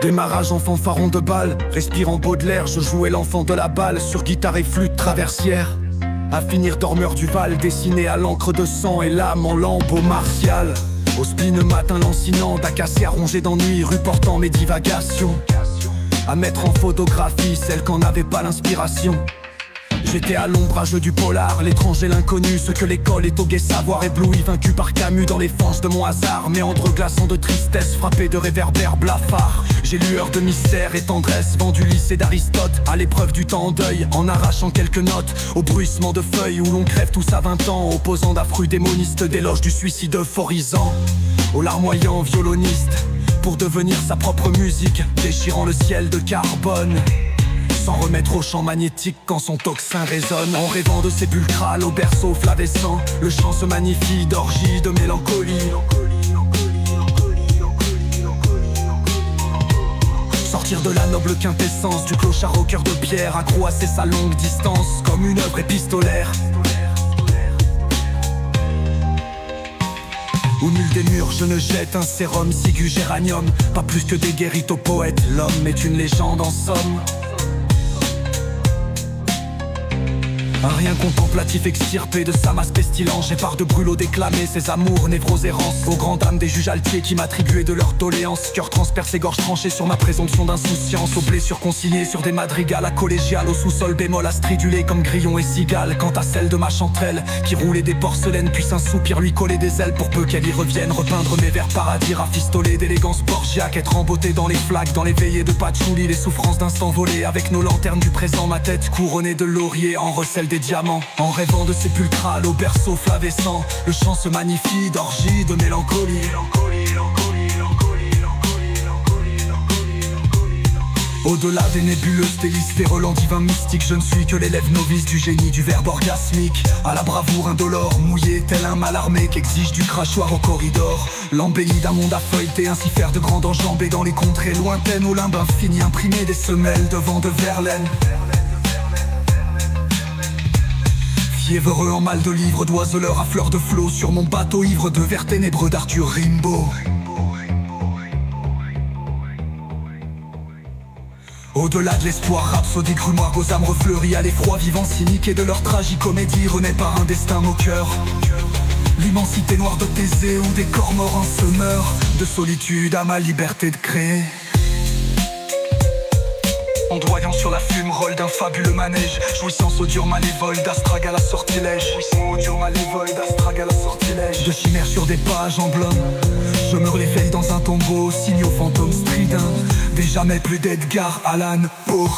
Démarrage en fanfaron de balle, respirant Baudelaire, je jouais l'enfant de la balle sur guitare et flûte traversière. À finir dormeur du Val, dessiné à l'encre de sang et l'âme en lambeau martial. Au spleen matin lancinant, d'acacia rongé d'ennui, rue portant mes divagations. À mettre en photographie celle qu'en n'avait pas l'inspiration. J'étais à l'ombrage du polar, l'étranger, l'inconnu, ce que l'école est au gai savoir ébloui, vaincu par Camus dans les fanges de mon hasard, méandre glaçant de tristesse, frappé de réverbères blafards. J'ai lueur de mystère et tendresse, vendu lycée d'Aristote, à l'épreuve du temps en deuil, en arrachant quelques notes, au bruissement de feuilles où l'on crève tous à 20 ans, opposant d'affreux démonistes d'éloges du suicide euphorisant, au larmoyant violoniste, pour devenir sa propre musique, déchirant le ciel de carbone. Sans remettre au champ magnétique quand son tocsin résonne. En rêvant de sépulcral au berceau flavescent, le chant se magnifie d'orgie, de mélancolie. Sortir de la noble quintessence du clochard au cœur de pierre, accroisser sa longue distance comme une œuvre épistolaire. Au nul des murs je ne jette un sérum cigu géranium, pas plus que des guéritos poètes, l'homme est une légende en somme. Un rien contemplatif extirpé de sa masse pestilence, j'ai part de brûlot déclamé ses amours névroses errances aux grandes dames des juges altiers qui m'attribuaient de leur doléance. Cœur transpercé, gorge tranchée sur ma présomption d'insouciance, aux blessures conciliées sur des madrigales à collégiales, au sous-sol bémol à stridulé comme grillon et cigale. Quant à celle de ma chanterelle qui roulait des porcelaines, puis un soupir lui collait des ailes pour peu qu'elle y revienne. Repeindre mes vers paradis rafistolés d'élégance borgiaque, être embottée dans les flaques, dans les veillées de patchouli, les souffrances d'instants volés avec nos lanternes du présent, ma tête couronnée de lauriers en recèle des diamants. En rêvant de sépulcral au berceau flavescent, le chant se magnifie d'orgie, de mélancolie. Au-delà des nébuleuses délices, des relents divins mystiques, je ne suis que l'élève novice du génie du verbe orgasmique. À la bravoure indolore, mouillé tel un mal armé qu'exige du crachoir au corridor. L'embellie d'un monde à feuilleter, ainsi faire de grandes enjambées dans les contrées lointaines, au limbe infini imprimé des semelles de vent de Verlaine. Fiévreux en mal de livres d'oiseleurs à fleur de flot sur mon bateau ivre de vers ténébreux d'Arthur Rimbaud. Au-delà de l'espoir rhapsodique, grimoire aux âmes refleuries, à l'effroi vivant cynique et de leur tragicomédie renaît par un destin moqueur. L'immensité noire de Thésée où des corps morts en se meurent, de solitude à ma liberté de créer. Ondoyant sur la fumerole d'un fabuleux manège, jouissance odieux malévole d'astragal à sortilège. De chimères sur des pages en blâme, je me réveille dans un tombeau, signe aux fantômes stridents, des jamais plus d'Edgar Allan Poe.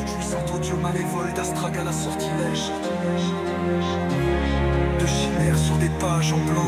Jouissant audio malévole d'astragal à sortilège, de chimères sur des pages en blanc.